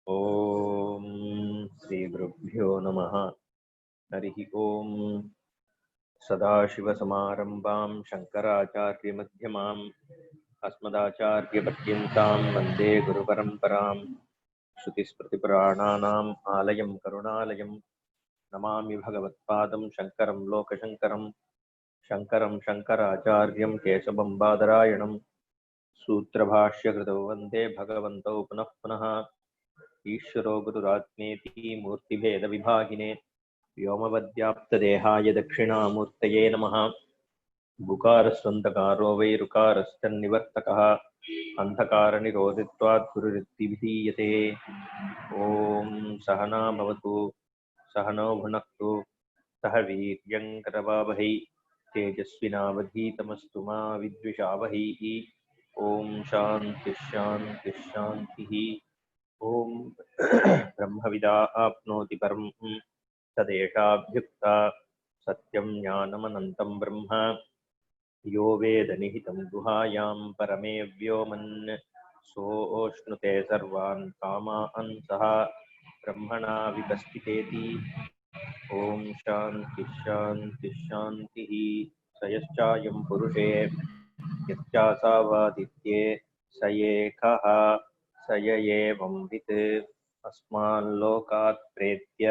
ओम श्री गुरुभ्यो नमः। हरि ओम। सदाशिवसमारंभां शंकराचार्यमध्यमाम् अस्मदाचार्यपर्यन्तां वन्दे गुरुपरम्परां। श्रुतिस्मृतिपुराणानाम् आलयं करुणालयं नमामि भगवत्पादं शङ्करं लोकशङ्करं। शङ्करं शङ्कराचार्यं केशवं बादरायणं सूत्रभाष्यकृतौ वन्दे भगवन्तौ पुनः पुनः। ईश्वरो गुरुरात्मेति मूर्तिभेदविभागिने व्योमवद्व्याप्तदेहाय दक्षिणामूर्तये नमः। बुकारस्वन्दकारो वै ऋकारश्चन्निवर्तकः अन्धकारनिरोधित्वात् गुरुरित्तिविधीयते। ॐ सहना भवतु सहनौ भुनक्तु सह वीर्यङ्करवावहै तेजस्विनावधीतमस्तु मा विद्विषावहैः। ॐ शान्तिः शान्तिः शान्तिः। ॐ ब्रह्मविदा आप्नोति परं तदेषाभ्युक्ता सत्यं ज्ञानमनन्तं ब्रह्म यो वेदनिहितं गुहायां परमे व्योमन् सोऽश्नुते सर्वान् कामान् सः ब्रह्मणा विकस्थितेति। ॐ शान्तिः शान्तिः शान्तिः। स यश्चायं पुरुषे यच्चासावादित्ये स एकः स य एवंवित् अस्माल्लोकात् प्रेत्य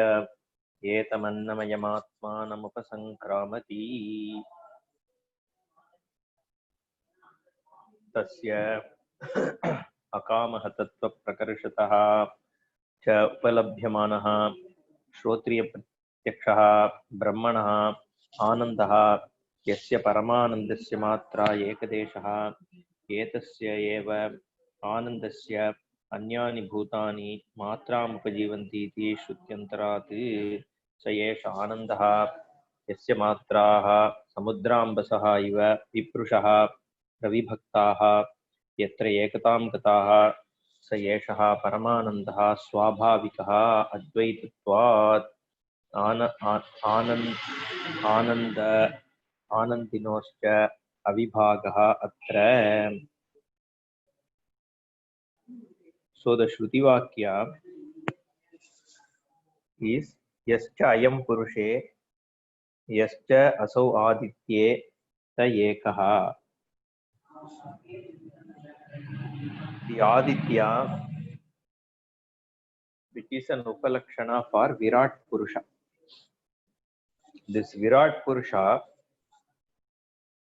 एतमन्नमयमात्मानमुपसङ्क्रामति। तस्य अकामः तत्त्वप्रकर्षतः च उपलभ्यमानः श्रोत्रियप्रत्यक्षः ब्रह्मणः आनन्दः यस्य परमानन्दस्य मात्रा एकदेशः एतस्य एव आनन्दस्य अन्यानि भूतानि मात्रामुपजीवन्ति इति श्रुत्यन्तरात् स एष आनन्दः यस्य मात्राः समुद्राम्बसः इव विप्रुषः प्रविभक्ताः यत्र एकतां गताः स एषः परमानन्दः स्वाभाविकः अद्वैतत्वात् आनन्द आनन्दिनोश्च अविभागः अत्र. So the Shruti Vakya is Yascha Ayam Purushe Yascha Asau Aditye Ta Ekaha. The Aditya, which is an Upalakshana for Virat Purusha. This Virat Purusha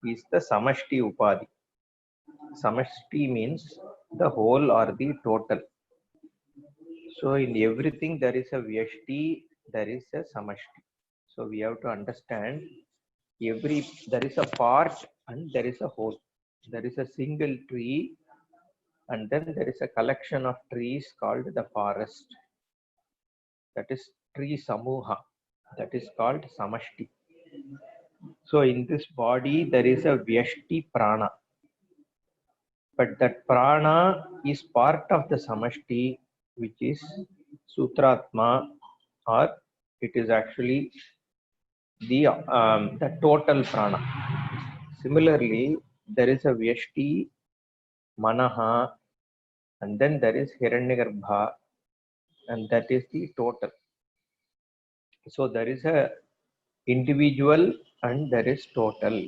is the Samashti Upadi. Samashti means the whole or the total. So in everything there is a Vyashti, there is a Samashti. So we have to understand there is a part and there is a whole. There is a single tree and then there is a collection of trees called the forest. That is tree Samuha. That is called Samashti. So in this body there is a Vyashti Prana. But that Prana is part of the Samashti, which is Sutratma, or it is actually the total Prana. Similarly, there is a Vyashti, Manaha, and then there is Hiranyagarbha, and that is the total. So there is a individual and there is total.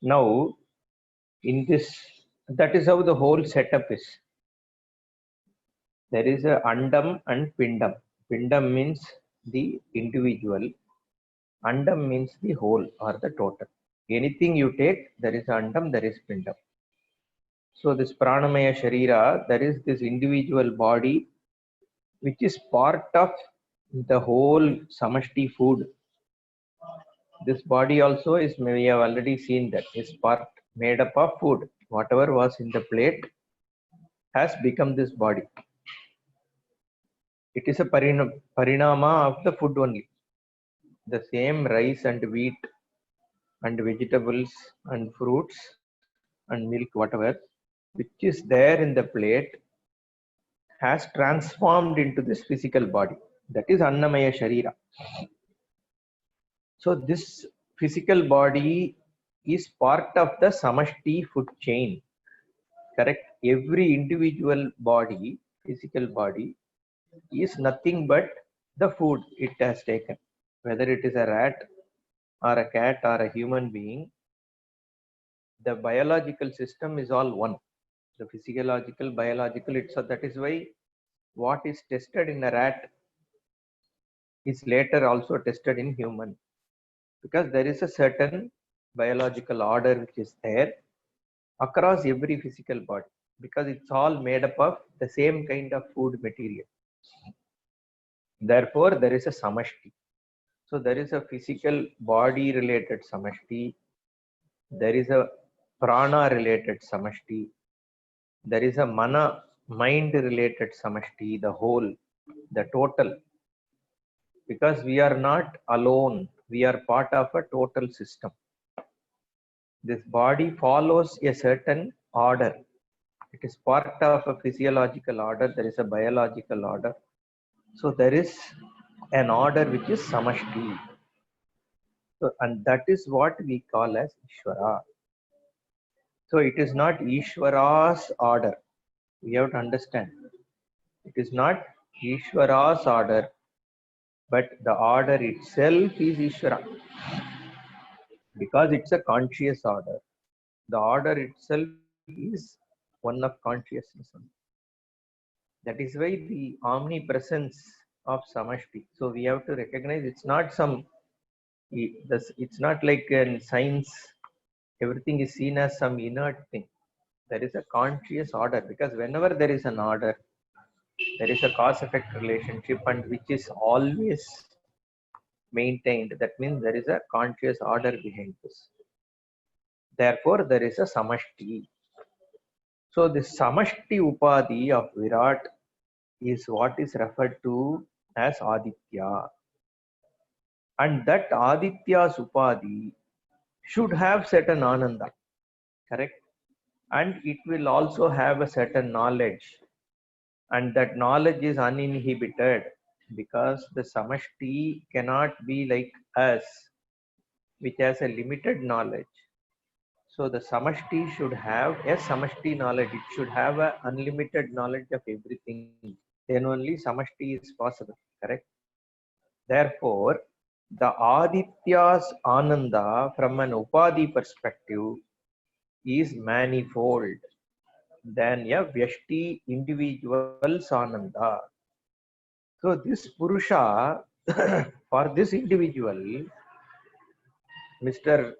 Now, in this, that is how the whole setup is. There is a Andam and Pindam. Pindam means the individual. Andam means the whole or the total. Anything you take, there is Andam, there is Pindam. So this Pranamaya Sharira, there is this individual body which is part of the whole Samashti food. This body also is, we have already seen that, is part made up of food. Whatever was in the plate has become this body. It is a parinama of the food only. The same rice and wheat and vegetables and fruits and milk, whatever, which is there in the plate has transformed into this physical body. That is Annamaya Sharira. So this physical body is part of the Samashti food chain. Correct? Every individual body, physical body, is nothing but the food it has taken. Whether it is a rat or a cat or a human being, the biological system is all one. The physiological, biological, so that is why what is tested in a rat is later also tested in human, because there is a certain biological order which is there across every physical body, because it's all made up of the same kind of food material. Therefore, there is a samashti. So there is a physical body related samashti, there is a prana related samashti, there is a mana mind related samashti, the whole, the total. Because we are not alone, we are part of a total system. This body follows a certain order. It is part of a physiological order, there is a biological order. So there is an order which is samashti. So, and that is what we call as Ishvara. So it is not Ishvara's order. We have to understand. It is not Ishvara's order, but the order itself is Ishvara. Because it's a conscious order. The order itself is one of consciousness. That is why the omnipresence of samashti. So we have to recognize it's not some, it's not like in science, everything is seen as some inert thing. There is a conscious order, because whenever there is an order, there is a cause effect relationship, and which is always maintained. That means there is a conscious order behind this. Therefore, there is a samashti. So this samashti upadhi of Virat is what is referred to as Aditya. And that Aditya's upadhi should have certain ananda, correct? And it will also have a certain knowledge. And that knowledge is uninhibited, because the samashti cannot be like us, which has a limited knowledge. So the samashti should have a samashti knowledge. It should have an unlimited knowledge of everything. Then only samashti is possible, correct? Therefore, the Aditya's ananda from an upadhi perspective is manifold than a Vyashti individual's ananda. So this Purusha, for this individual, Mr.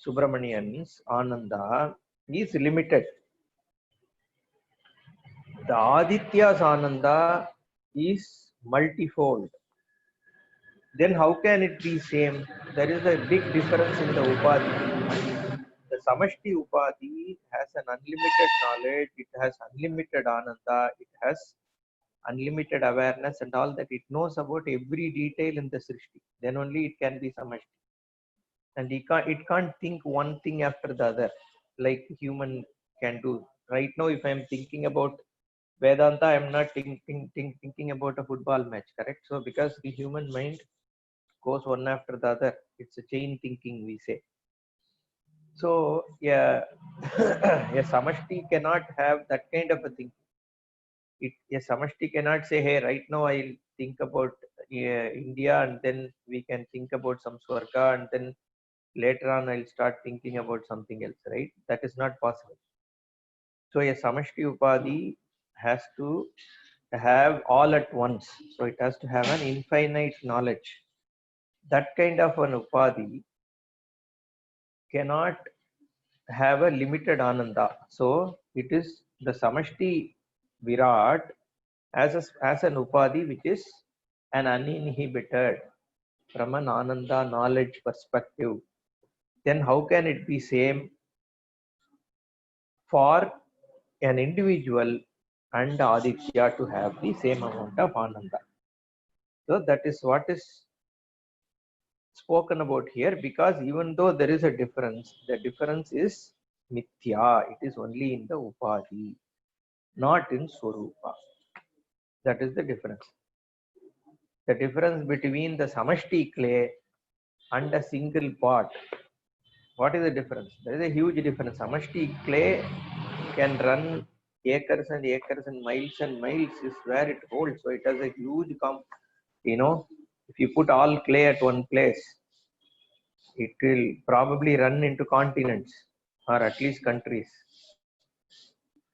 Subramanian's ananda is limited. The Aditya's ananda is multifold. Then how can it be same? There is a big difference in the upadhi. The samashti upadhi has an unlimited knowledge, it has unlimited ananda, it has unlimited awareness and all that. It knows about every detail in the srishti. Then only it can be samashti. And it can't think one thing after the other like human can do. Right now, if I'm thinking about Vedanta, I'm not thinking about a football match, correct? So because the human mind goes one after the other, it's a chain thinking, we say. So yeah, a samashti cannot have that kind of a thing. A samashti cannot say, hey, right now I'll think about India, and then we can think about some swarga, and then later on I'll start thinking about something else, right? That is not possible. So a samashti upadhi has to have all at once. So it has to have an infinite knowledge. That kind of an upadhi cannot have a limited ananda. So it is the samashti virat as an upadhi which is an uninhibited from an ananda knowledge perspective. Then how can it be same for an individual and Aditya to have the same amount of ananda? So that is what is spoken about here, because even though there is a difference, the difference is mithya. It is only in the upadhi, not in swarupa. That is the difference. The difference between the samashti clay and a single pot. What is the difference? There is a huge difference. Samashti clay can run acres and miles is where it holds. So it has a huge if you put all clay at one place, it will probably run into continents or at least countries.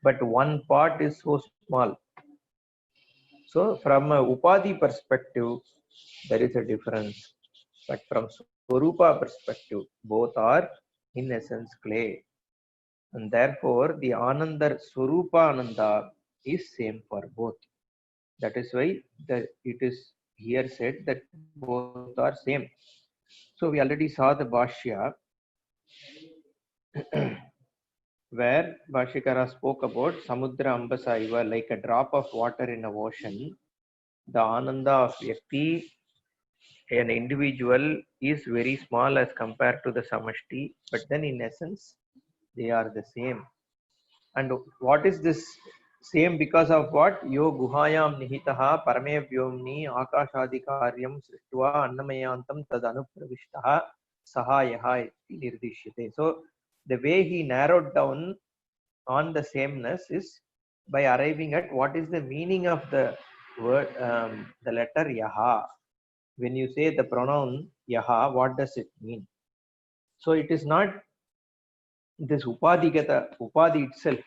But one part is so small. So from a Upadhi perspective, there is a difference. But from Swarupa perspective, both are in essence clay. And therefore, the Ananda, Swarupa Ananda is same for both. That is why it is here said that both are same. So we already saw the Bhashya where Bhashyakara spoke about Samudra Ambasa Iva, like a drop of water in an ocean. The Ananda of Vyakti, an individual, is very small as compared to the Samashti, but then in essence, they are the same. And what is this same because of what? Yo guhayam nihitaha parame vyomni akashadikaryam srištva annamayantam tad anupravishtaha sahayaha iti nirdishyate. So the way he narrowed down on the sameness is by arriving at what is the meaning of the word, the letter yaha. When you say the pronoun yaha, what does it mean? So it is not this upadhi itself.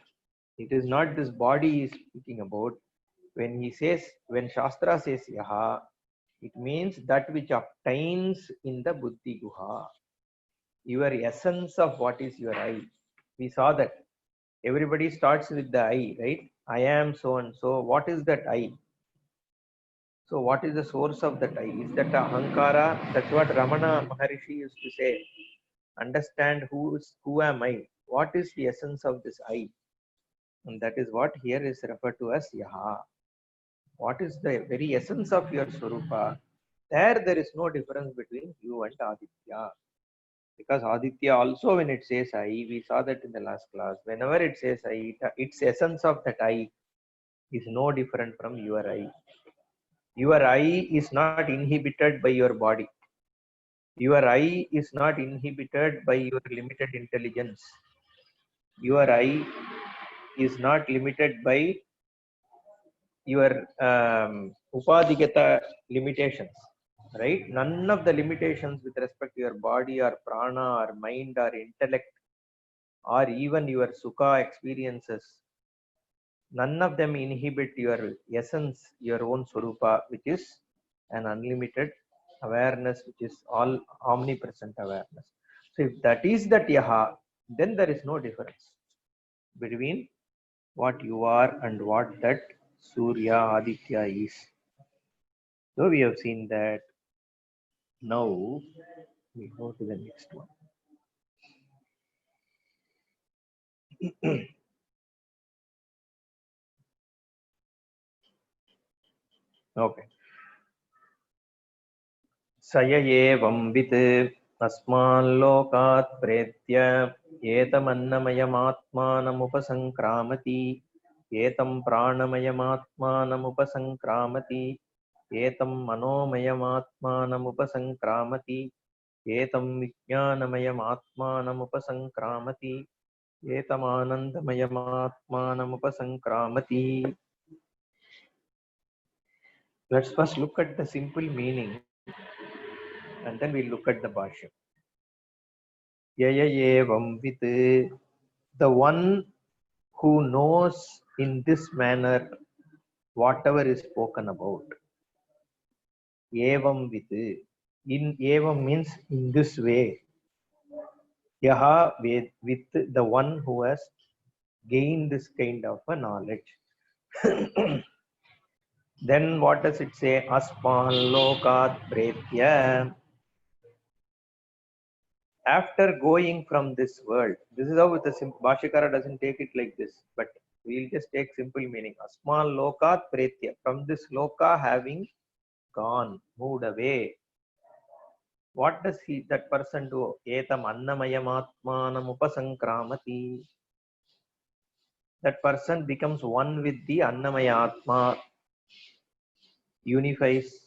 It is not this body he is speaking about. When Shastra says yaha, it means that which obtains in the buddhi guha. Your essence of what is your I. We saw that everybody starts with the I, right? I am so and so. What is that I? So what is the source of that I? Is that ahankara? That's what Ramana Maharishi used to say. Understand who am I? What is the essence of this I? And that is what here is referred to as yaha. What is the very essence of your Swarupa? There is no difference between you and Aditya. Because Aditya also, when it says I, we saw that in the last class, whenever it says I, its essence of that I is no different from your I. Your I is not inhibited by your body. Your I is not inhibited by your limited intelligence. Your I is not limited by your upadhigata limitations, right? None of the limitations with respect to your body or prana or mind or intellect or even your sukha experiences, none of them inhibit your essence, your own swarupa, which is an unlimited awareness, which is all omnipresent awareness. So if that is that yaha, then there is no difference between what you are and what that Surya Aditya is. So we have seen that. Now we go to the next one. Okay. Saya evam vit asmallokat pretya etamaannamayamatmanamupasankramati etam pranamayamatmanamupasankramati etam manomayamatmanamupasankramati etam vijnanamayamaatmanamupasankramati etam anandamayamatmanamupasankramati. Let's first look at the simple meaning and then we'll look at the Bhashya. Yaya evam vit, the one who knows in this manner whatever is spoken about. Evam vit, in evam means in this way. Yaha with the one who has gained this kind of a knowledge. Then what does it say? Asman lokat pretya. After going from this world, this is how the Bhashyakara doesn't take it like this, but we'll just take simple meaning. Asman lokat pretya. From this loka having gone, moved away. What does that person do? Etam annamayamatmanam upasankramati. That person becomes one with the annamaya atma, unifies.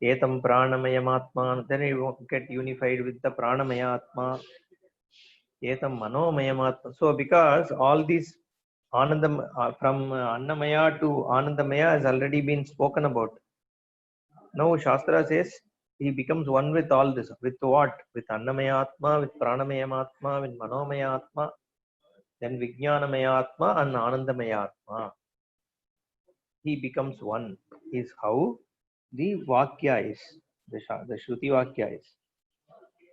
Etam pranamayamatma, then he will get unified with the pranamaya atma. Etam manomayamatma. So because all these Anandam, from Annamaya to Anandamaya has already been spoken about. Now Shastra says he becomes one with all this. With what? With Annamayatma, with Pranamayatma, with Manomayatma, then Vijnanamayatma and Anandamayatma. He becomes one. Is how the Vakya is, the Shruti Vakya is.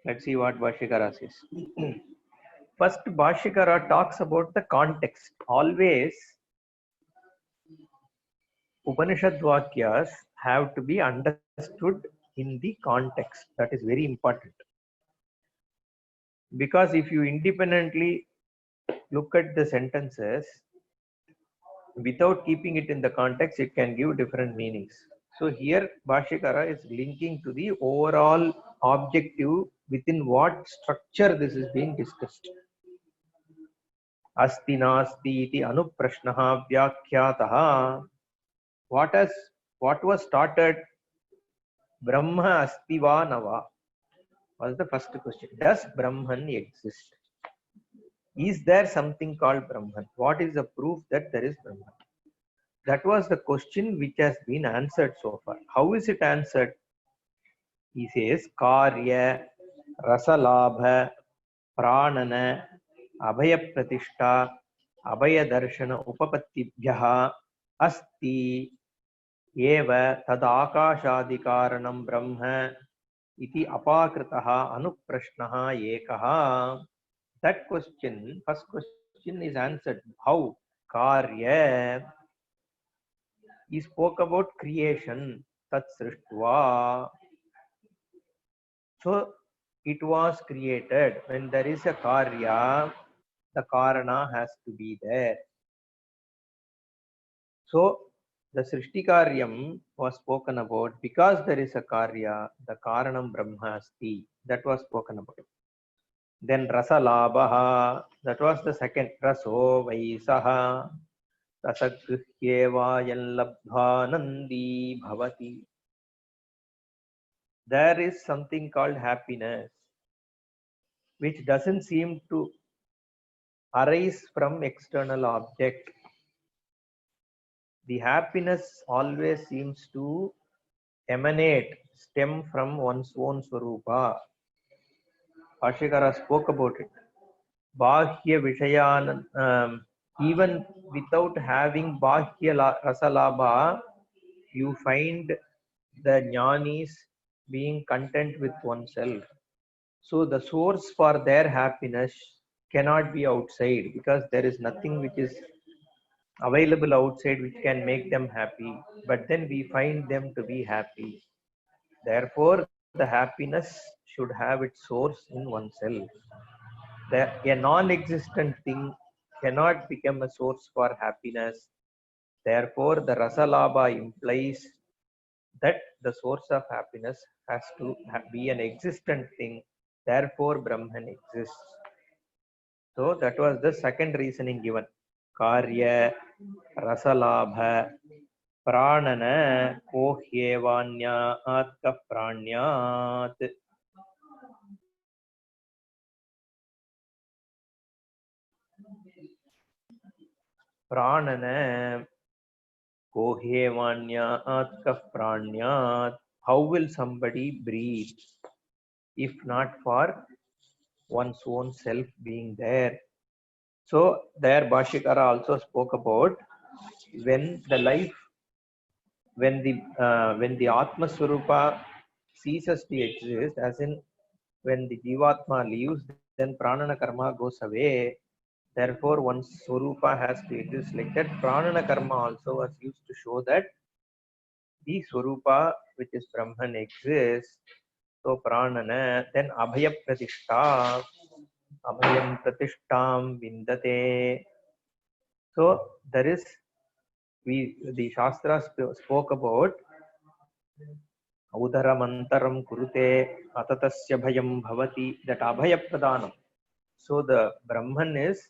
Let's see what Bhashyakara says. First, Bhashyakara talks about the context. Always, Upanishad Vakyas have to be understood in the context. That is very important. Because if you independently look at the sentences without keeping it in the context, it can give different meanings. So here Bhashyakara is linking to the overall objective within what structure this is being discussed. Asti nasti iti anuprashnaha vyakhyaataha. What was started? Brahma asti va nava was the first question. Does Brahman exist? Is there something called Brahman? What is the proof that there is Brahman? That was the question which has been answered so far. How is it answered? He says, Karya, Rasalabha, Pranana, Abhaya Pratishta, Abhaya Darshana Upapattibhyaha, Asti, Eva, Tadakashadikaranam Brahma, Iti Apakritaha, Anuprashnaha, Ekaha. That question, first question is answered. How? Karya. He spoke about creation. Tat srishtva. So it was created. When there is a karya, the karana has to be there. So the srishti karyam was spoken about because there is a karya, the karanam brahma asti. That was spoken about. Then rasa labha, that was the second. Raso vaisaha, rasagrihyeva yallabdha nandi bhavati. There is something called happiness, which doesn't seem to arise from external object. The happiness always seems to emanate, stem from one's own swarupa. Bhashyakara spoke about it. Bahya Vishayan, even without having Bahya Rasalabha, you find the jnanis being content with oneself. So the source for their happiness cannot be outside because there is nothing which is available outside which can make them happy. But then we find them to be happy. Therefore, the happiness should have its source in oneself. A non-existent thing cannot become a source for happiness. Therefore, the Rasalabha implies that the source of happiness has to be an existent thing. Therefore, Brahman exists. So that was the second reasoning given. Karya, Rasalabha, Pranana, Kohyevanyat ka pranyat. Pranana, Kohyevanyat ka pranyat. How will somebody breathe if not for one's own self being there? So there Bhashyakara also spoke about when the life, when the Atma Swarupa ceases to exist, as in when the Jivatma leaves, then Pranana Karma goes away. Therefore, one's Swarupa has to exist like that. Pranana Karma also was used to show that the Swarupa, which is Brahman, exists. So Pranana, then Abhaya Pratishta, Abhayam Pratishtam Vindate. So there is, the Shastra spoke about Audharamantaram Kurute Atatasya Bhayam Bhavati, that Abhaya Pradhanam. So the Brahman is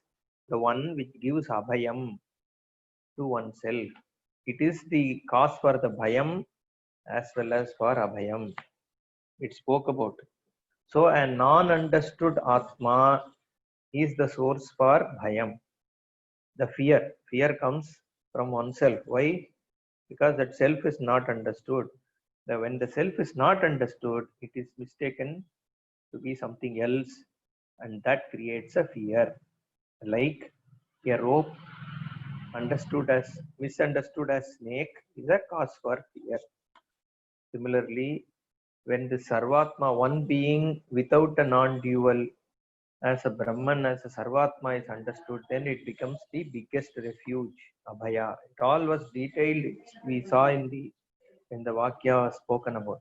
the one which gives Abhayam to oneself. It is the cause for the Bhayam as well as for Abhayam. It spoke about. So a non-understood Atma is the source for Bhayam. the fear comes from oneself. Why? Because that self is not understood. When the self is not understood, it is mistaken to be something else, and that creates a fear. Like a rope misunderstood as snake is a cause for fear. Similarly, when the Sarvatma, one being without a non-dual, as a Brahman, as a Sarvatma is understood, then it becomes the biggest refuge, Abhaya. It all was detailed, we saw in the Vakya spoken about.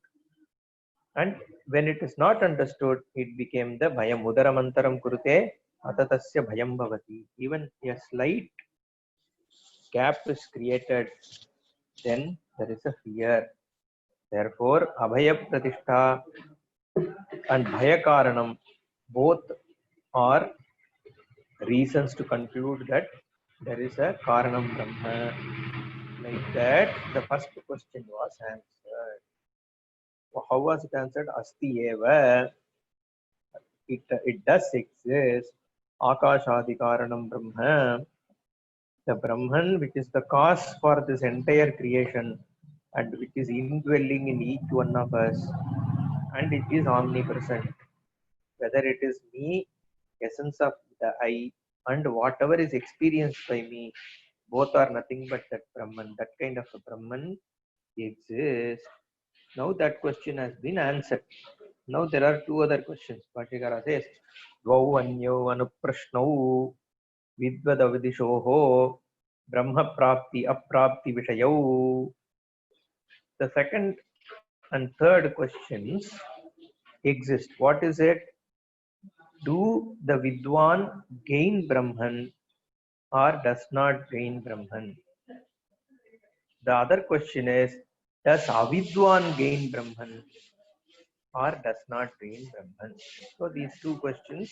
And when it is not understood, it became the Bhayam. Udaramantaram kurute atatasya bhayam bhavati. Even a slight gap is created, then there is a fear. Therefore, Abhaya Pratishtha and Bhaya Karanam both are reasons to conclude that there is a Karanam Brahma. Like that, the first question was answered. How was it answered? Asti eva. It does exist. Akashadi Karanam Brahma. The Brahman, which is the cause for this entire creation and which is indwelling in each one of us, and it is omnipresent. Whether it is me, essence of the I, and whatever is experienced by me, both are nothing but that Brahman. That kind of a Brahman exists. Now that question has been answered. Now there are two other questions. Bhattikara says, Dvau anyo anuprashnau vidvadavidishoho brahma prapti aprapti vishayau. The second and third questions exist. What is it? Do the Vidwan gain Brahman or does not gain Brahman? The other question is, does Avidwan gain Brahman or does not gain Brahman? So these two questions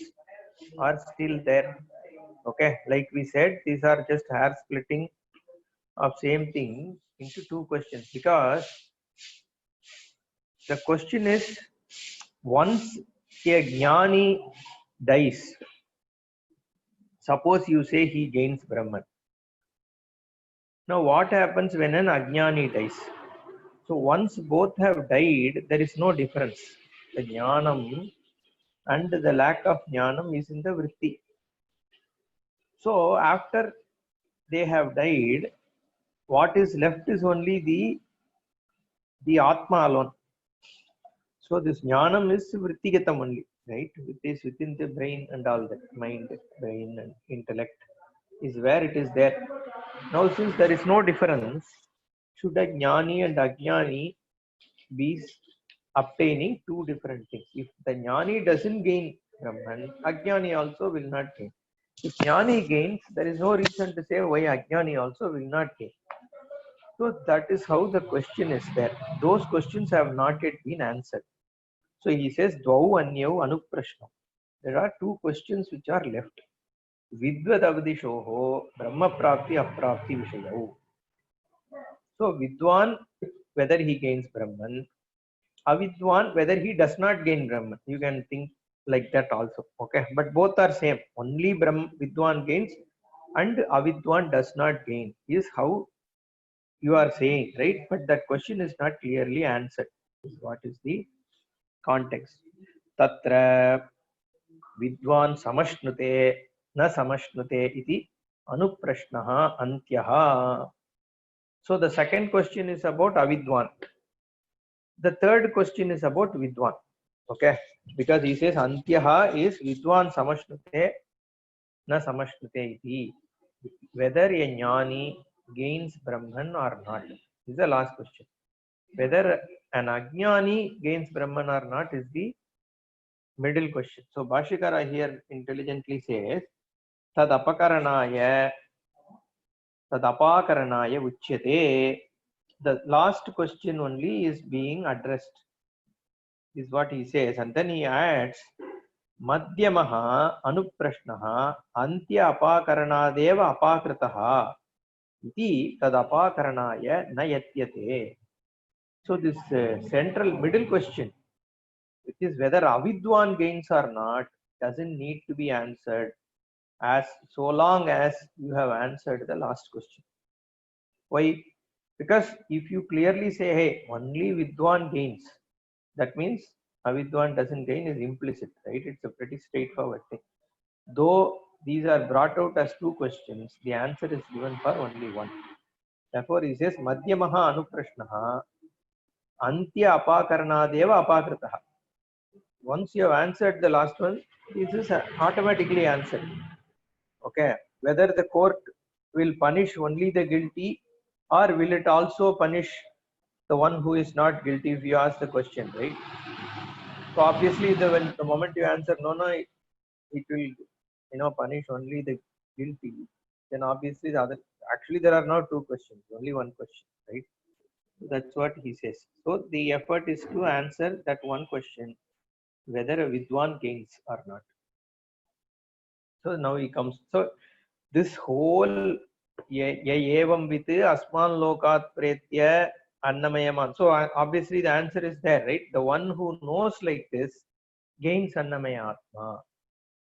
are still there. Okay, like we said, these are just hair splitting of same thing into two questions, because the question is, once a jnani dies, suppose you say he gains Brahman. Now what happens when an ajnani dies? So once both have died, there is no difference. The jnanam and the lack of jnanam is in the vritti. So after they have died, what is left is only the Atma alone. So this jnanam is vrittigatam only, right? It is within the brain and all that, mind, brain and intellect is where it is there. Now since there is no difference, should a jnani and ajnani be obtaining two different things? If the jnani doesn't gain Brahman, ajnani also will not gain. If jnani gains, there is no reason to say why ajnani also will not gain. So that is how the question is there. Those questions have not yet been answered. So he says, Dvau anyau anuprashna. There are two questions which are left. Vidvad avadishoho brahma prapti aprapti vishayau. So Vidwan, whether he gains Brahman, Avidwan, whether he does not gain Brahman. You can think like that also. Okay, but both are same. Only Vidwan gains and Avidwan does not gain is how you are saying, right? But that question is not clearly answered. What is the context? Tatra Vidwan samashnute na samashnute iti anuprashnaha antyaha. So the second question is about Avidwan. The third question is about Vidwan. Okay, because he says Antyaha is Vidwan samashnute na samashnute iti. Whether a jnani gains Brahman or not is the last question. Whether an ajnani gains Brahman or not is the middle question. So Bhashikara here intelligently says Tad apakaranaya uchyate. The last question only is being addressed, is what he says, and then he adds Madhyamaha anuprashnaha antya apakaranaadeva apakritaha iti tad apakaranaya na yatyate. So this central middle question, which is whether Avidwan gains or not, doesn't need to be answered, as so long as you have answered the last question. Why? Because if you clearly say, hey, only Vidwan gains, that means Avidwan doesn't gain is implicit, right? It's a pretty straightforward thing. Though these are brought out as two questions, the answer is given for only one. Therefore, he says, Madhyamaha Anuprashnaha Antya Apakarnadeva Apakritaha. Once you have answered the last one, this is automatically answered. Okay. Whether the court will punish only the guilty or will it also punish the one who is not guilty if you ask the question, right? So obviously, when the moment you answer no, it will punish only the guilty. Then obviously the other. Actually, there are now two questions, only one question, right? So that's what he says. So the effort is to answer that one question, whether a Vidwan gains or not. So now he comes. So this whole evam with asman lokat pretya annamayaman. So obviously the answer is there, right? The one who knows like this gains annamaya atma.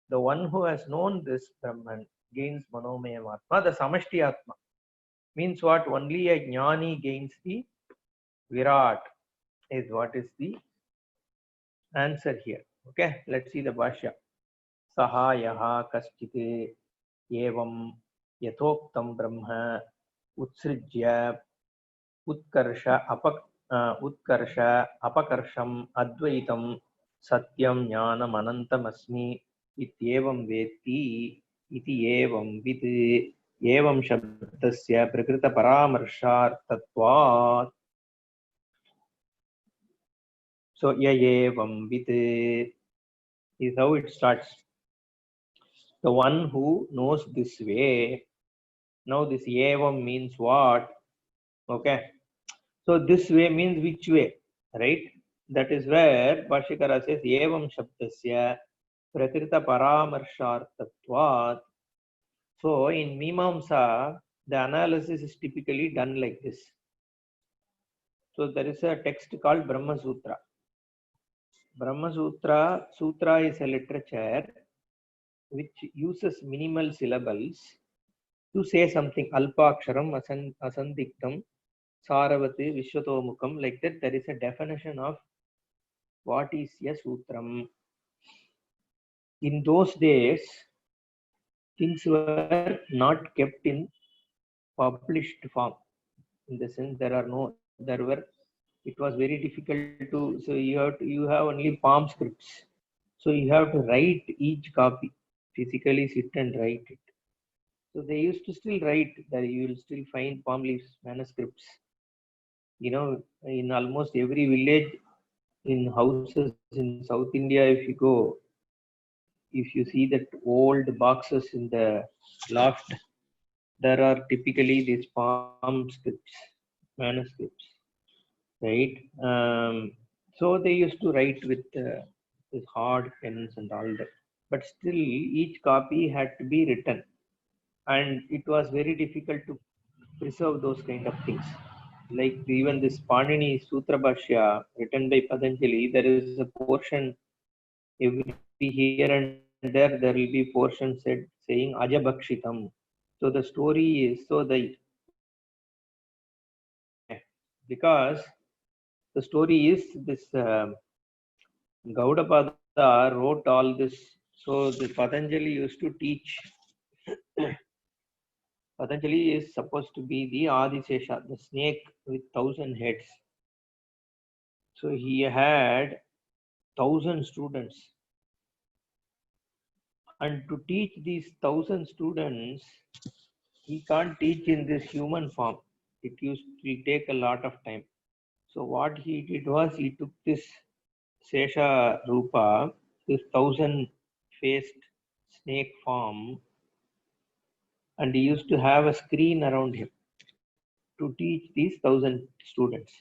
The one who has known this Brahman gains manomaya atma, the samashti atma. Means what? Only a jnani gains the virat is what is the answer here. Okay, let's see the bhashya. Sahayaha kaschite evam yatoktam brahma utsrijya utkarsha apakarsham advaitam satyam jnanam anantamasmi ityevam vetti iti evam vid evam shabdasya prakrita paramarshārtattvāt. So evam vid is how it starts. The one who knows this way. Now this evam means what? Okay. So this way means which way, right? That is where Bhashyakara says evam shabdasya prakrita paramarshārtattvāt. So in Mimamsa, the analysis is typically done like this. So there is a text called Brahma Sutra. Brahma Sutra, Sutra is a literature which uses minimal syllables to say something. Alpaksharam, asandiktam, saravati, vishwatomukam. Like that, there is a definition of what is a sutram. In those days, things were not kept in published form. In the sense, it was very difficult to. So you have only palm scripts. So you have to write each copy, physically sit and write it. So they used to still write that you will still find palm leaves manuscripts. In almost every village, in houses in South India, if you go, if you see that old boxes in the loft, there are typically these palm scripts, manuscripts, right? So they used to write with hard pens and all that. But still, each copy had to be written, and it was very difficult to preserve those kind of things. Like even this Panini Sutra Bhashya written by Patanjali, there is a portion every here and there will be portion said saying Ajabhakshitam. So the story is because the story is this Gaudapada wrote all this. So the Patanjali used to teach. Patanjali is supposed to be the Adisesha, the snake with 1,000 heads. So he had 1,000 students. And to teach these 1,000 students, he can't teach in this human form. It will take a lot of time. So what he did was he took this Sesha Rupa, this 1,000-faced snake form, and he used to have a screen around him to teach these 1,000 students.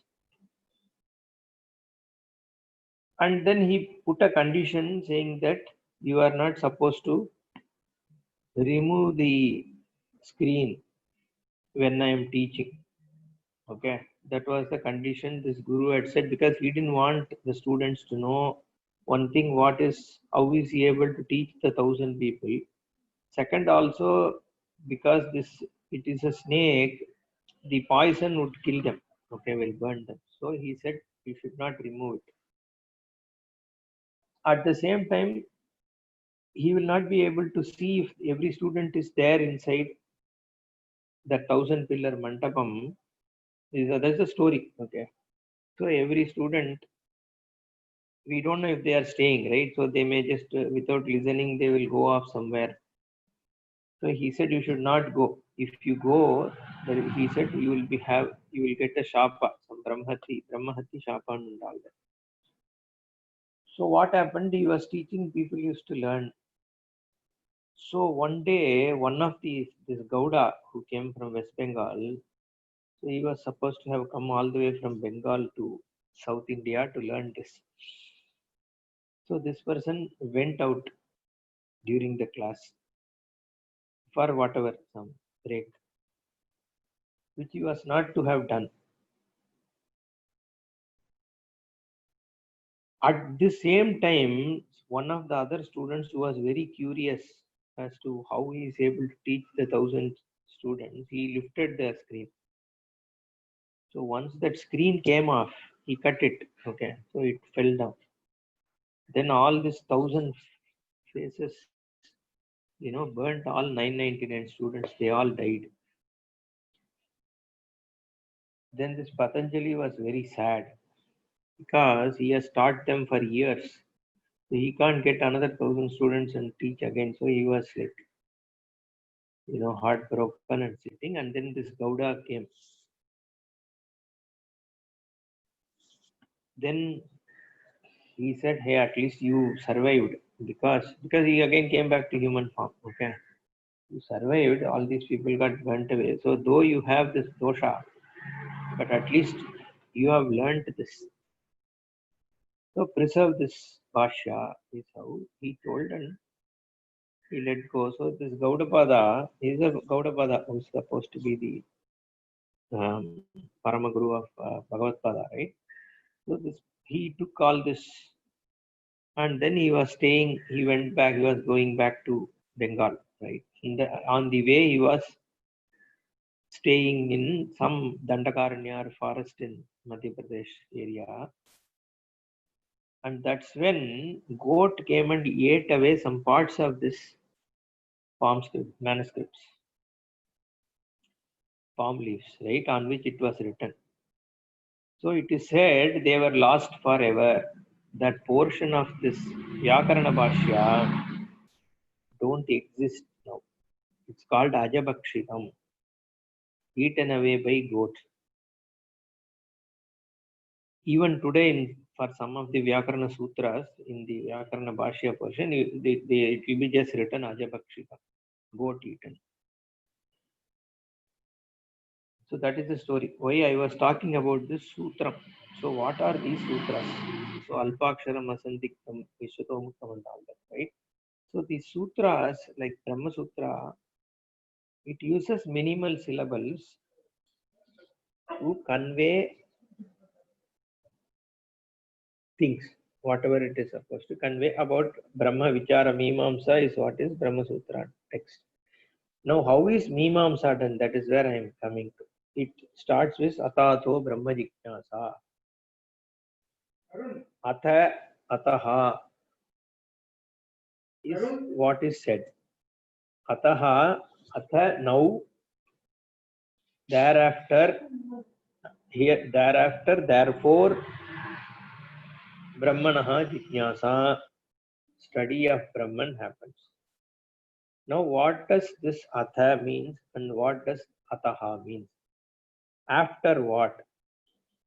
And then he put a condition saying that you are not supposed to remove the screen when I am teaching. Okay, that was the condition this guru had said, because he didn't want the students to know one thing, how is he able to teach the 1,000 people? Second, also because it is a snake, the poison would kill them. Okay, will burn them. So he said you should not remove it. At the same time, he will not be able to see if every student is there inside the 1,000 pillar mandapam. That's the story. Okay, so every student, we don't know if they are staying, right? So they may just without listening they will go off somewhere. So he said you should not go. If you go, he said you will get a shapa, some brahmahati shapa and all that. So what happened? He was teaching people used to learn. So one day, one of this Gauda who came from West Bengal, so he was supposed to have come all the way from Bengal to South India to learn this. So this person went out during the class for whatever some break, which he was not to have done. At the same time, one of the other students who was very curious as to how he is able to teach the 1,000 students, he lifted the screen. So once that screen came off, he cut it. Okay, so it fell down. Then all these 1,000 faces, burnt. All 999 students, they all died. Then this Patanjali was very sad because he has taught them for years. So he can't get another 1,000 students and teach again. So he was like, heartbroken and sitting. And then this Gauda came. Then he said, "Hey, at least you survived because he again came back to human form. Okay, you survived. All these people got burnt away. So though you have this dosha, but at least you have learned this. So preserve this bhashya is how he told, and he let go. So this Gaudapada is a Gaudapada who is supposed to be the Paramaguru of Bhagavad-pada, right? So he took all this, and then he was staying. He went back. He was going back to Bengal, right? On the way, he was staying in some Dandakaranya forest in Madhya Pradesh area, and that's when goat came and ate away some parts of this manuscripts, palm leaves, right, on which it was written. So it is said they were lost forever. That portion of this Vyakarana Bhashya don't exist now. It's called Ajabakshitam, eaten away by goats. Even today, for some of the Vyakarana Sutras, in the Vyakarana Bhashya portion, it will be just written Ajabakshita, goat eaten. So that is the story. Why I was talking about this Sutram. So what are these sutras? So Alpaksharam, Asandiktam, Vishwatomuktam and all that, right? So these sutras, like Brahma Sutra, it uses minimal syllables to convey things, whatever it is supposed to convey about Brahma Vichara Mimamsa is what is Brahma Sutra text. Now, how is Mimamsa done? That is where I am coming to. It starts with Atato Brahma Jignasa. Atha Ataha is what is said. Ataha, Atha, now, thereafter, here, thereafter, therefore, Brahmanaha Jignasa, study of Brahman happens. Now, what does this Atha means and what does Ataha means? After what?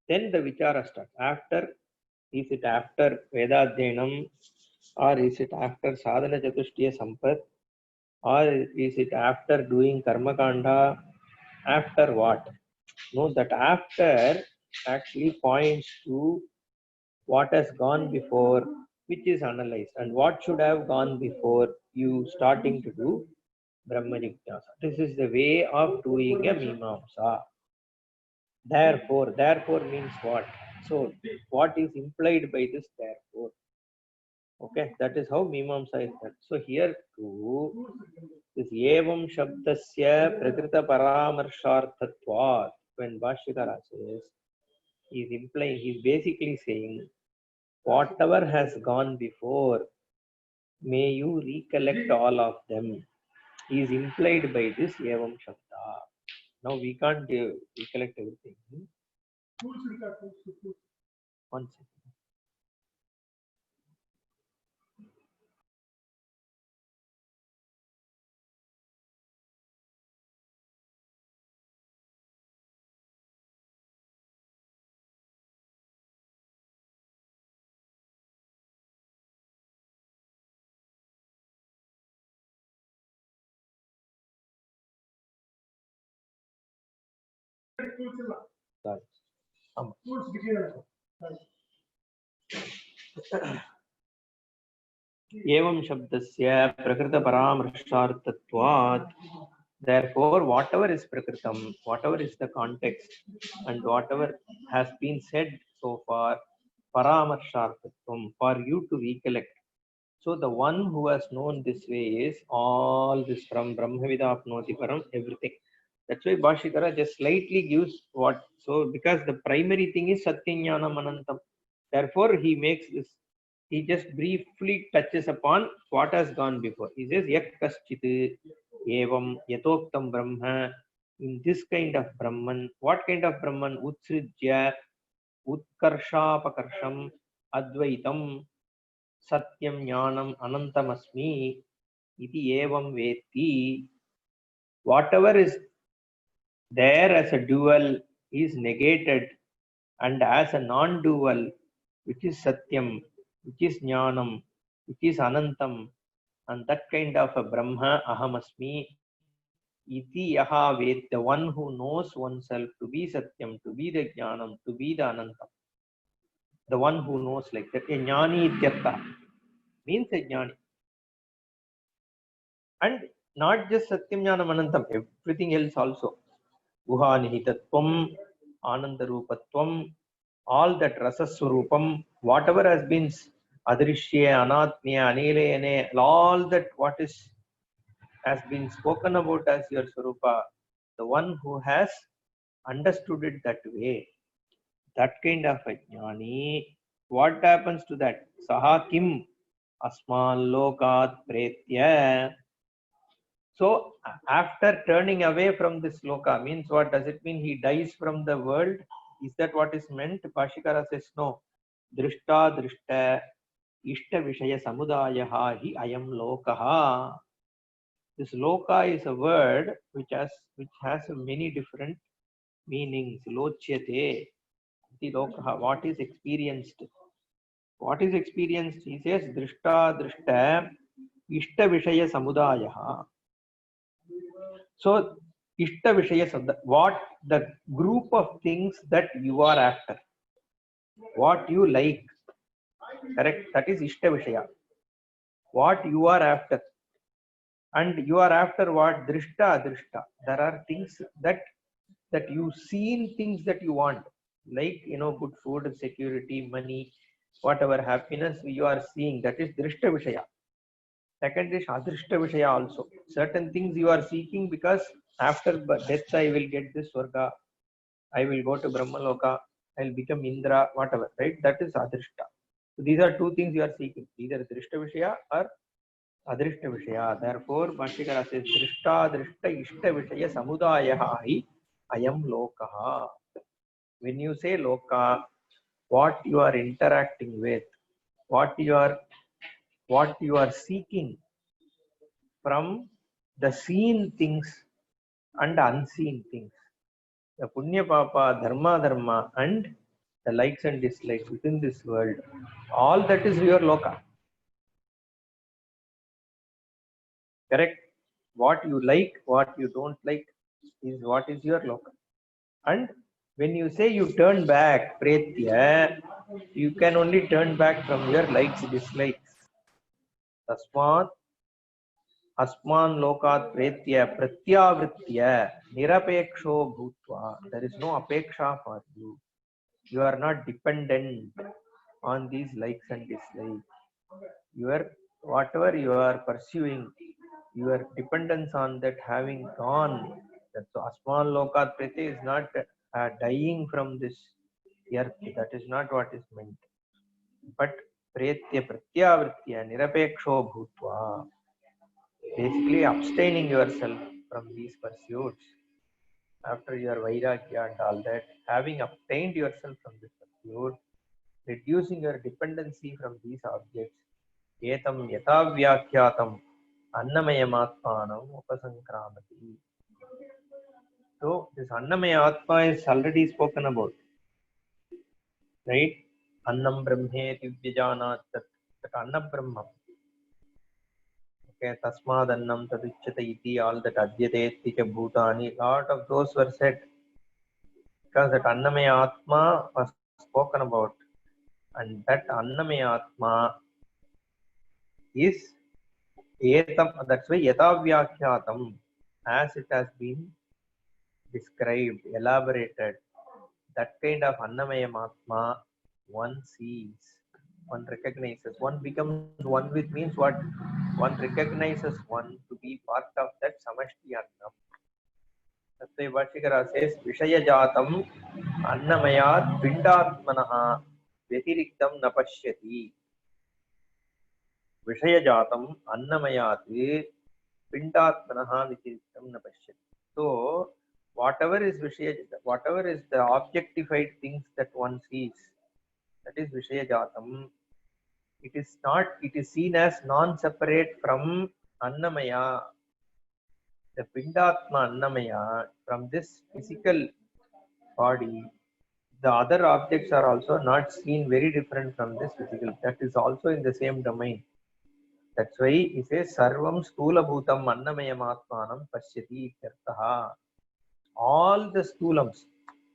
Then the Vichara starts. After, is it after Vedadyanam, or is it after Sadhana Chatushtiya Sampat, or is it after doing Karma Kanda? After what? No, that after actually points to what has gone before, which is analyzed, and what should have gone before you starting to do Brahma Jignasa. This is the way of doing a Mimamsa. Therefore means what? So, what is implied by this therefore? Okay, that is how Mimamsa is done. So here too, this Evam Shabdasya Prakrita Paramarsharthatvat, when Bhashyakara says, he is implying, he is basically saying, whatever has gone before, may you recollect all of them. He is implied by this Evam Shabda. Now we can't recollect everything. One second. Sorry. एवं शब्दस्य प्रकृतपरामर्शार्थत्वात्. Therefore, whatever is prakritam, whatever is the context, and whatever has been said so far, paramarsharthatvam, for you to recollect. So the one who has known this way is all this from Brahmavida apnoti param, everything. That's why Bhashikara just slightly gives what. So because the primary thing is Satyajnanam Anantam. Therefore, he makes this, he just briefly touches upon what has gone before. He says, Yak kaschit evam yatoktam brahma. In this kind of Brahman, what kind of Brahman? Utsrijya, Utkarshapakarsham, Advaitam, Satyam Jnanam Anantamasmi, iti evam veti. Whatever is there as a dual is negated, and as a non-dual, which is Satyam, which is Jnanam, which is Anantam, and that kind of a Brahma, Ahamasmi, iti yaha ved, the one who knows oneself to be Satyam, to be the Jnanam, to be the Anantam, the one who knows like that, a Jnani ityartha, means a Jnani. And not just Satyam Jnanam Anantam, everything else also. Guhanihitatvam, Anandarupatvam, all that Rasaswarupam, whatever has been Adrishya, Anatmya, Anilene, all that what is has been spoken about as your Swarupa, the one who has understood it that way, that kind of a Jnani, what happens to that? Saha kim asman lokat pretya. So after turning away from this loka, means what does it mean? He dies from the world. Is that what is meant? Bhashikara says no. Drishta drishta ishta vishaya samudayaha hi ayam lokaha. This loka is a word which has many different meanings. Lochyate, the lokaha, what is experienced. What is experienced? He says drishta drishta ishta vishaya samudayaha. So, Ishta Vishaya Sabda, what the group of things that you are after, what you like, correct? That is Ishta Vishaya. What you are after. And you are after what? Drishta, Drishta. There are things that you seen things that you want, like, good food, security, money, whatever happiness you are seeing, that is Drishta Vishaya. Second is Adrishta Vishaya also. Certain things you are seeking because after death I will get this Swarga, I will go to Brahmaloka, I will become Indra, whatever, right? That is Adrishta. So these are two things you are seeking, either Drishta Vishaya or Adrishta Vishaya. Therefore, Bhashikara says, Drishta Drishta Ishta Vishaya Samudayaha hi Ayam Lokaha. When you say Loka, what you are interacting with, what you are seeking from the seen things and unseen things. The Punya Papa, Dharma Dharma, and the likes and dislikes within this world, all that is your loka. Correct? What you like, what you don't like is what is your loka. And when you say you turn back, pretya, you can only turn back from your likes, dislikes. Tasmat Asman lokat pretya pratyavritya nirapeksho bhutva. There is no apeksha for you. You are not dependent on these likes and dislikes. Your whatever you are pursuing, your dependence on that having gone. That Asman Lokat Priti is not dying from this earth. That is not what is meant. But Pretya Pratyavritya Nirapeksho Bhutva. Basically abstaining yourself from these pursuits after your Vairagya and all that, having obtained yourself from this pursuit, reducing your dependency from these objects, etam yathavyakyatam annamayamatmanam upasankramati. So this annamaya atma is already spoken about, right? Annam brahmeti vyajana, that anna brahma. Okay, tasmad annam tadichyata iti, all that adyate iti bhutani, lot of those were said because that annamaya atma was spoken about, and that annamaya atma is etam, that's why yathavyakyatam, as it has been described, elaborated. That kind of Annamayam Atma one sees, one recognizes, one becomes one with means what? One recognizes one to be part of that Samashti Annam. That's why Bhashikara says, Vishaya Jatam Annamayat Pindatmanaha Vyatiriktam Napashyati. Vishaya Jatam Annamayat Pindatmanaha Vyatiriktam Napashyati. So, whatever is Vishaya, whatever is the objectified things that one sees, that is Vishaya Jatam. It is not, it is seen as non-separate from Annamaya, the Pindatma Annamaya, from this physical body. The other objects are also not seen very different from this physical. That is also in the same domain. That's why he says Sarvam Stula Bhutam Annamayam Atmanam Pashyati Ityarthaha. All the stulams,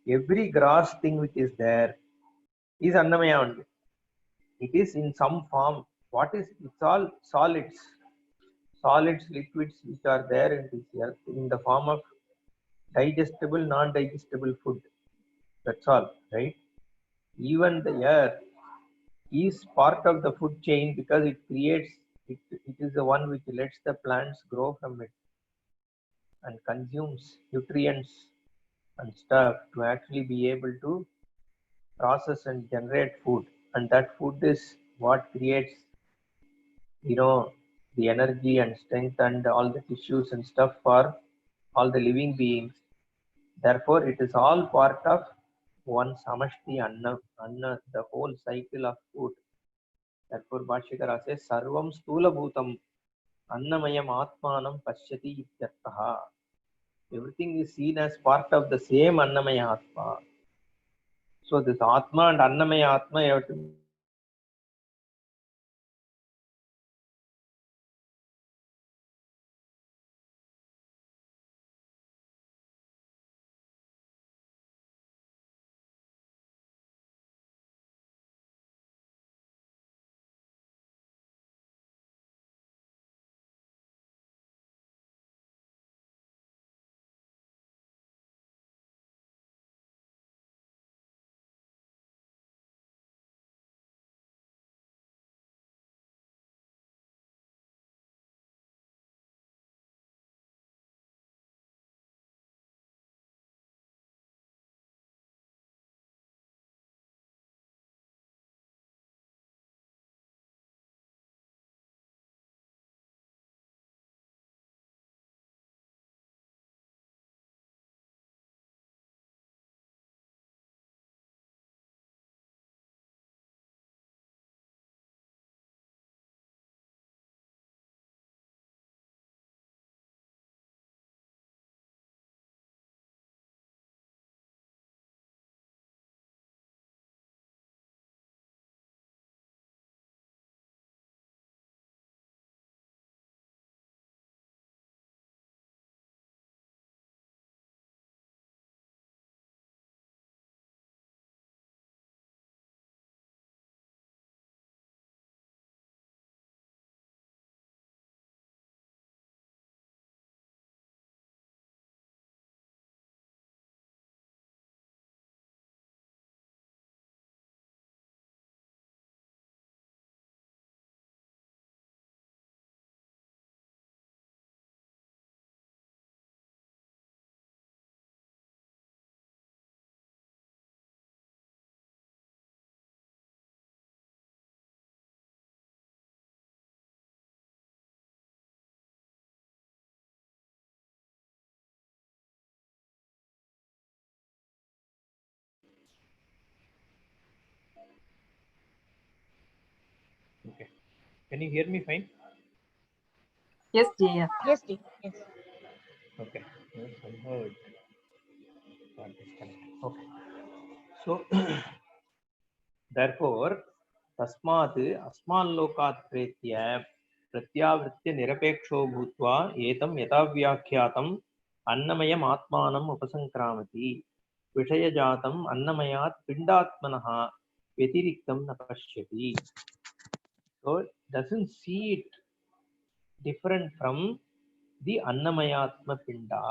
every gross thing which is there is Annamaya only. It is in some form. What is, it's all solids, liquids which are there in this earth in the form of digestible, non-digestible food. That's all, right? Even the earth is part of the food chain because it creates, it is the one which lets the plants grow from it and consumes nutrients and stuff to actually be able to process and generate food. And that food is what creates, the energy and strength and all the tissues and stuff for all the living beings. Therefore, it is all part of one samashti anna, the whole cycle of food. Therefore, Bhashyakara says, Sarvam stula bhutam annamayam atmanam pashyati ityarthaha. Everything is seen as part of the same annamaya atma. So this atma and annamaya atma have to Can you hear me fine? Yes, Jaya. Yes, dear. Yes. Okay. Somehow it got disconnected. Okay. So therefore, तस्मात् अस्माल्लोकात् प्रेत्य प्रत्यावृत्य निरपेक्षो भूत्वा एतं यथाव्याख्यातम् अन्नमयम् आत्मानम् उपसंक्रामति विषयजातम् अन्नमयात् पिण्डात्मनः व्यतिरिक्तं न पश्यति. So it doesn't see it different from the annamayatma pinda.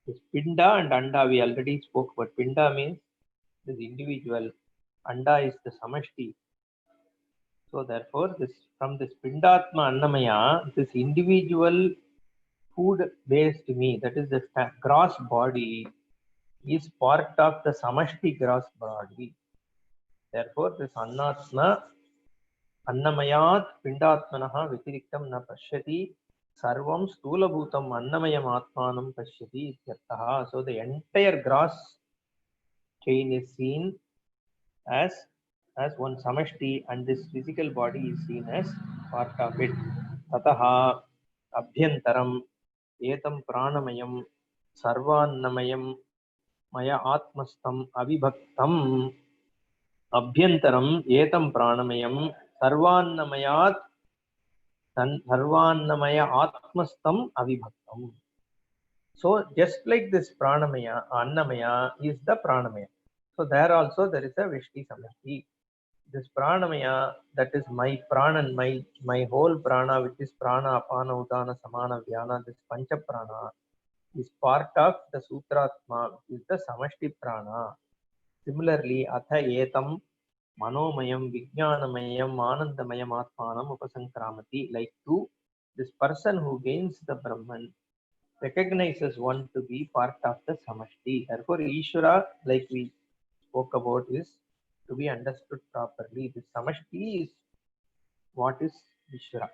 This pinda and anda we already spoke about. Pinda means this individual, anda is the samashti. So therefore, this from this pindatma annamaya, this individual food-based me, that is the gross body, is part of the samashti gross body. Therefore, this annatma अन्नमयात् पिण्डात्मनः व्यतिरिक्तं न पश्यति सर्वं स्थूलभूतम् अन्नमयम् आत्मानं पश्यति इत्यर्थः. So the entire gross chain is seen as one samashti and this physical body is seen as part of it. ततः अभ्यन्तरम् एतं प्राणमयं सर्वान्नमयं मया आत्मस्थम् अविभक्तम् अभ्यन्तरम् एतं प्राणमयं सर्वान्नमयात् सर्वान्नमय आत्मस्थम avibhaktam. So just like this pranamaya, annamaya is the pranamaya. So there also there is a vishti samashti. This pranamaya, that is my pranan, my whole prana, which is prana, apana, udana, samana, vyana, this pancha prana is part of the sutratma, which is the samashti prana. Similarly, atha etam manomayam, vijnanamayam, anandamayam atmanam upasankramati. Like to this person who gains the Brahman recognizes one to be part of the samashti. Therefore, Ishvara, like we spoke about, is to be understood properly. The samashti is what is Ishvara.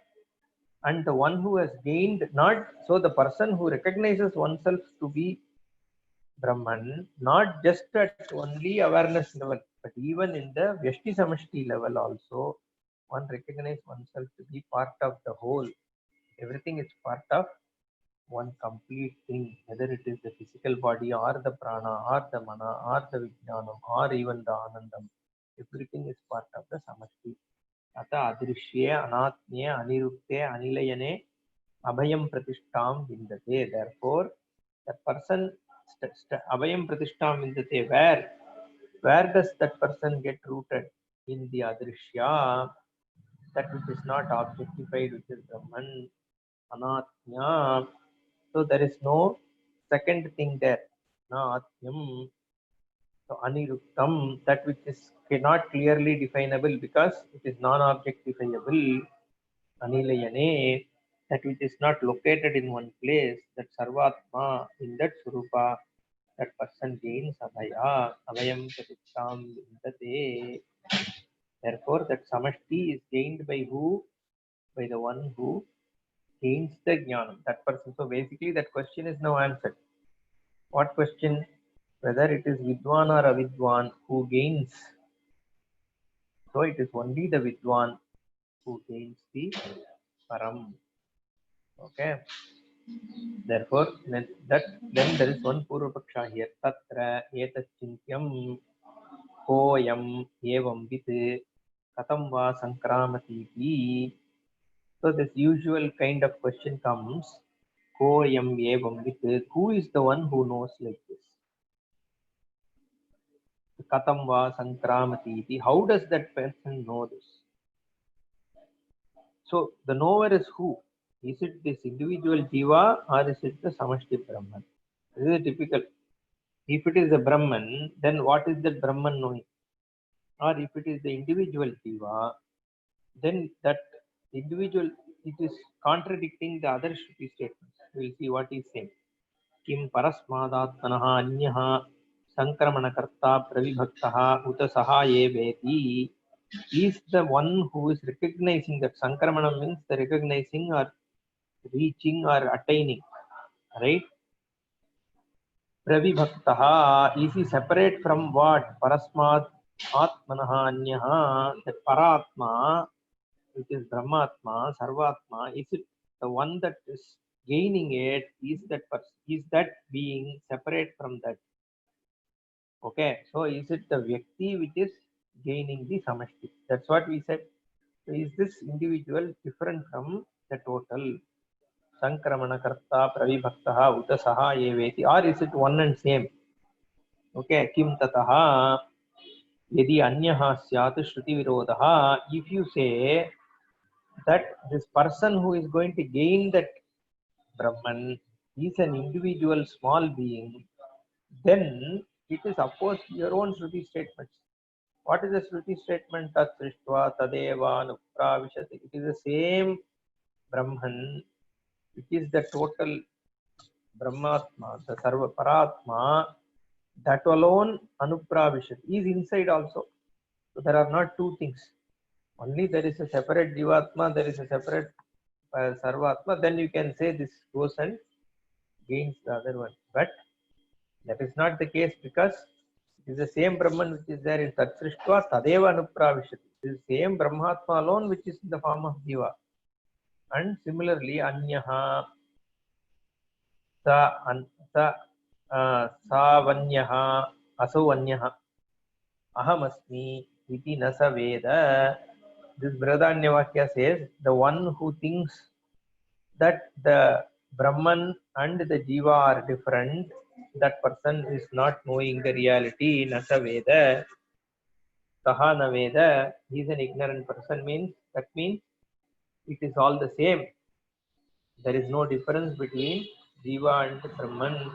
And the one who has gained not, so the person who recognizes oneself to be Brahman, not just at only awareness level, but even in the Vyashti Samashti level also, one recognizes oneself to be part of the whole. Everything is part of one complete thing, whether it is the physical body or the prana or the mana or the vijnanam or even the anandam. Everything is part of the samashti. Ata adrishye, anatmye, anirukte, anilayane, abhayam pratishtam vindate. Therefore, the person abhayam pratishtam vindate. Where does that person get rooted? In the adrishya, that which is not objectified, which is Brahman, anatmya. So there is no second thing there. Na atmyam. So aniruktam, that which is cannot clearly definable because it is non-objectifiable. Anilayane, that which is not located in one place. That sarvatma, in that surupa, that person gains abhaya. Abhayam pratiksham vindate. Therefore, that samashti is gained by who? By the one who gains the jnanam. That person. So basically, that question is now answered. What question? Whether it is Vidwan or Avidwan who gains. So it is only the Vidwan who gains the Param. Okay. Therefore, then there is one Purvapaksha here. Tatra etachintyam koyam evam vit katam va sankramati. So this usual kind of question comes. Koyam evam vit. Who is the one who knows like this? Katam va sankramati. How does that person know this? So the knower is who? Is it this individual jiva or is it the samashti Brahman? This is typical. If it is the Brahman, then what is that Brahman knowing? Or if it is the individual jiva, then that individual, it is contradicting the other Shruti statements. We will see what he is saying. Kim parasmadatmanaha anyaha sankramanakarta pravibhaktaha uta sahaye veti. Is the one who is recognizing that Sankramanam means the recognizing or reaching or attaining, right? Pravibhaktaha, is he separate from what? Parasmat Atmanaha Anyaha, that Paratma, which is Brahmatma, Sarvatma, is it the one that is gaining it? Is that being separate from that? Okay, so is it the Vyakti which is gaining the Samashti? That's what we said. So is this individual different from the total? Sankramana Karta Pravibhaktaha Utasaha Eveti, or is it one and same? Okay, Kim Tataha Yadi Anyaha Syat Shruti Virodaha. If you say that this person who is going to gain that Brahman is an individual small being, then it is opposed to your own Shruti statements. What is the Shruti statement? Tat Srishtva Tadeva Nupravishati. It is the same Brahman, which is the total Brahmatma, the Sarva Paratma, that alone Anupravishati is inside also. So there are not two things. Only there is a separate Jivatma, there is a separate Sarvatma, then you can say this goes and gains the other one. But that is not the case, because it is the same Brahman which is there in Tatsrishtva Tadeva Anupravishati. It is the same Brahmatma alone which is in the form of Jiva. And similarly, Anyaha Sa Vanyaha Asau Anyaha Ahamasmi Iti Nasa Veda. This Bradanyavakya says the one who thinks that the Brahman and the Jiva are different, that person is not knowing the reality. Nasa Veda, Kahana Veda, he is an ignorant person. That means it is all the same. There is no difference between Jiva and Brahman.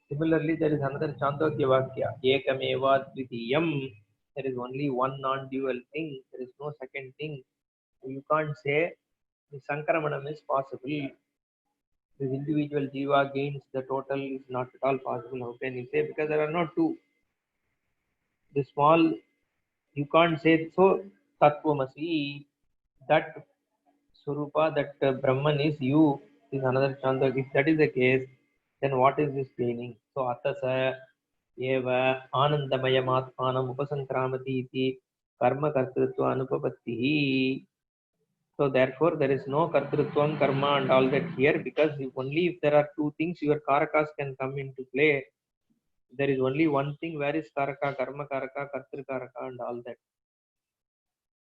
Similarly, there is another Chandogya Vakya, Ekameva Dvitiyam. There is only one non-dual thing. There is no second thing. So you can't say the Sankramanam is possible. This individual Jiva gains the total is not at all possible. How can you say? Because there are not two. The small, you can't say so. Tattvamasi, that Surupa, that Brahman is you, is another Chandogya. If that is the case, then what is this gaining? So Atasa Eva Anandamayamatmanam Upasankramati iti Karma Kartritva Anupapattihi. So therefore, there is no kartrutvam, karma, and all that here, because only if there are two things, your karakas can come into play. There is only one thing. Where is karaka, karma karaka, kartru karaka, and all that.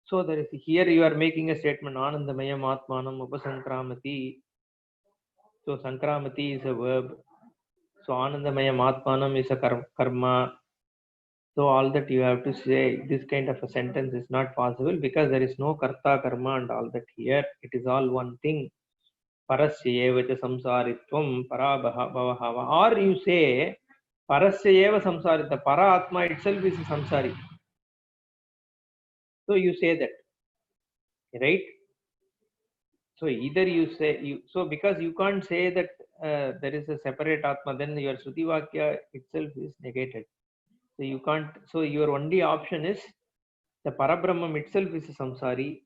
So there is here you are making a statement. Anandamayam atmanam upasankramati. So sankramati is a verb. So Anandamayam atmanam is a karma. So all that you have to say, this kind of a sentence is not possible, because there is no karta, karma, and all that here. It is all one thing. Parasya eva cha samsaritvam parabhava. Or you say Parasya eva samsarita. Paratma itself is a samsari. So you say that, right? So either you say so, because you can't say that there is a separate Atma, then your Shruti Vakya itself is negated. So you can't. So your only option is the Parabrahman itself is a samsari.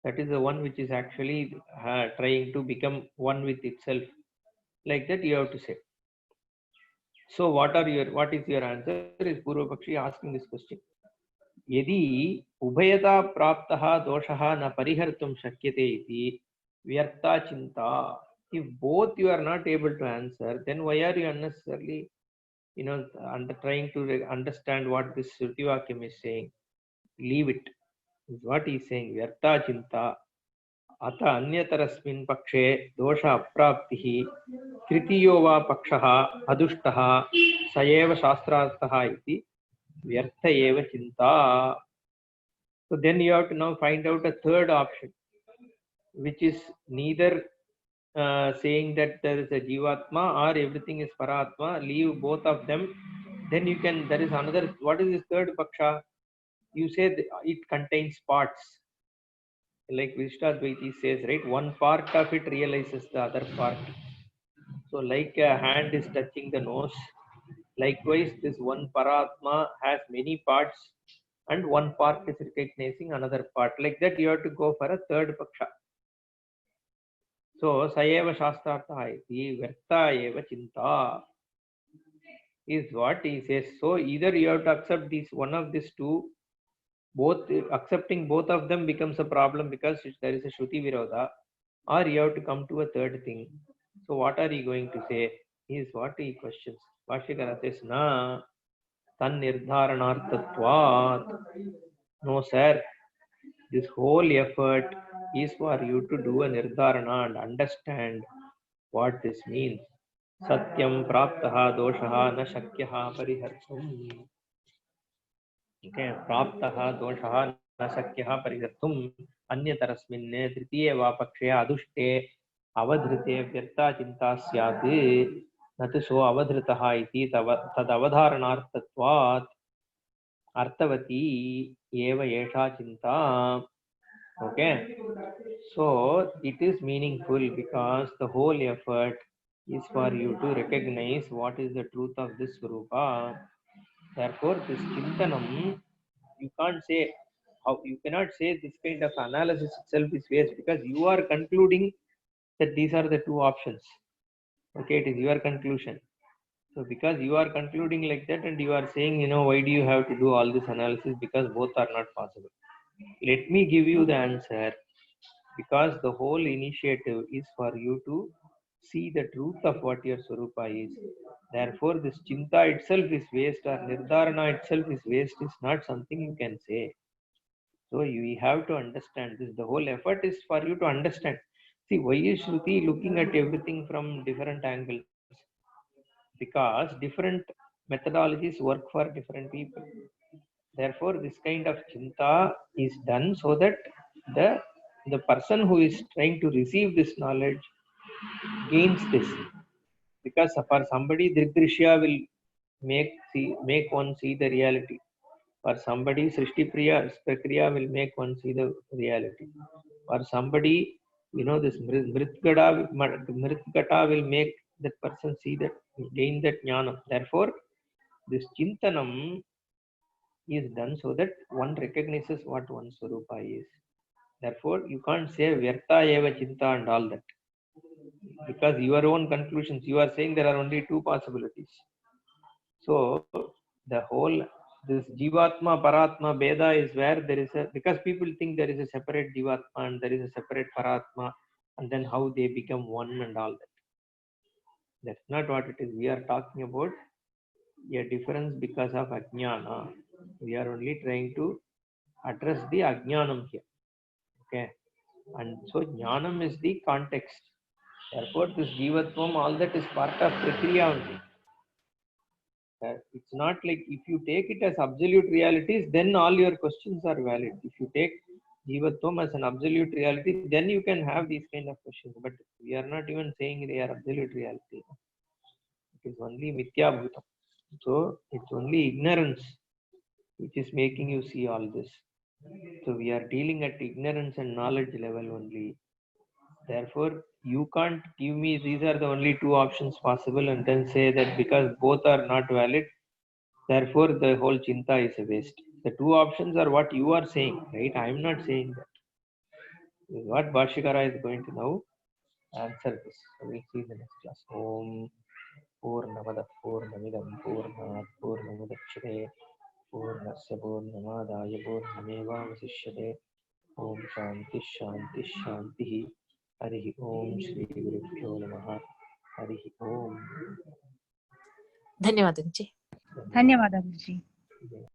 That is the one which is actually trying to become one with itself. Like that you have to say. So what is your answer? Is Purva Pakshi asking this question. Yadi ubhayata praptaha doshaha na parihartum shakyate iti vyarta chinta. If both you are not able to answer, then why are you unnecessarily, trying to understand what this Shruti Vakyam is saying? Leave it. Is what he is saying. Vyarta chinta. Ata anyatarasmin pakshe dosha apraptihi tritiyo va pakshaha adushtaha sayeva shastrarthaha iti vyartha eva chinta. So then you have to now find out a third option, which is neither saying that there is a Jivatma or everything is Paratma. Leave both of them. Then you can, there is another, what is this third Paksha? You say it contains parts. Like Vishtadvaiti says, right? One part of it realizes the other part. So like a hand is touching the nose. Likewise, this one Paratma has many parts, and one part is recognizing another part. Like that, you have to go for a third Paksha. So, Sayeva Shastrartha iti Verta eva Chinta is what he says. So, either you have to accept this one of these two, both accepting both of them becomes a problem because there is a Shruti Virodha, or you have to come to a third thing. So what are you going to say? Is what he questions. Bhashyakara says, Na tan nirdharanarthatvat. No, sir. This whole effort is for you to do a nirdharana and understand what this means. Satyam praptaha doshaha na shakyaha parihartum. Okay, praptaha doshaha na shakyaha parihartum. Anyatarasminne tritiye va pakshe adushte avadhrite vyarta chinta syat. Natu so avadhritaha iti tad avadharanartatvat artavati eva yesha chinta. Okay, so it is meaningful because the whole effort is for you to recognize what is the truth of this Swarupa. Therefore, this Chintanam, you can't say how, you cannot say this kind of analysis itself is waste because you are concluding that these are the two options. Okay, it is your conclusion. So because you are concluding like that and you are saying, why do you have to do all this analysis? Because both are not possible. Let me give you the answer. Because the whole initiative is for you to see the truth of what your Swarupa is. Therefore, this Chinta itself is waste or Nirdharana itself is waste is not something you can say. So you have to understand this. The whole effort is for you to understand. See, why is Shruti looking at everything from different angles? Because different methodologies work for different people. Therefore, this kind of chinta is done so that the person who is trying to receive this knowledge gains this. Because for somebody, Dridrishya will make one see the reality. For somebody, Srishti Priya Prakriya will make one see the reality. For somebody, this Mritkata will make that person see that, gain that jnana. Therefore, this chintanam is done so that one recognizes what one Swarupa is. Therefore, you can't say Vyarta eva chinta and all that. Because your own conclusions, you are saying there are only two possibilities. So, the whole, this Jivatma, Paratma, Beda is where there is a, because people think there is a separate Jivatma and there is a separate Paratma, and then how they become one and all that. That's not what it is. We are talking about a difference because of Ajnana. We are only trying to address the Ajnanam here. Okay. And so Jnanam is the context. Therefore, this Jivatvam, all that is part of Prakriya only. It's not like if you take it as absolute realities, then all your questions are valid. If you take Jivatvam as an absolute reality, then you can have these kind of questions. But we are not even saying they are absolute reality. It is only Mithya Bhutam. So it's only ignorance which is making you see all this. So we are dealing at ignorance and knowledge level only. Therefore, you can't give me these are the only two options possible and then say that because both are not valid, therefore the whole chinta is a waste. The two options are what you are saying, right? I am not saying that. What Bhashyakara is going to now answer this. So we'll see in the next class. Om Purnamada Purnamidam Purnat Purnamadakshate Purnasya Purnamadaya Purnamevavasishyate. Om Shanti Shanti Shanti. Harihi Om Shri Gurubhyo Namaha. Harihi Om. ಧನ್ಯವಾದ. ಧನ್ಯವಾದ ಗುರುಜಿ.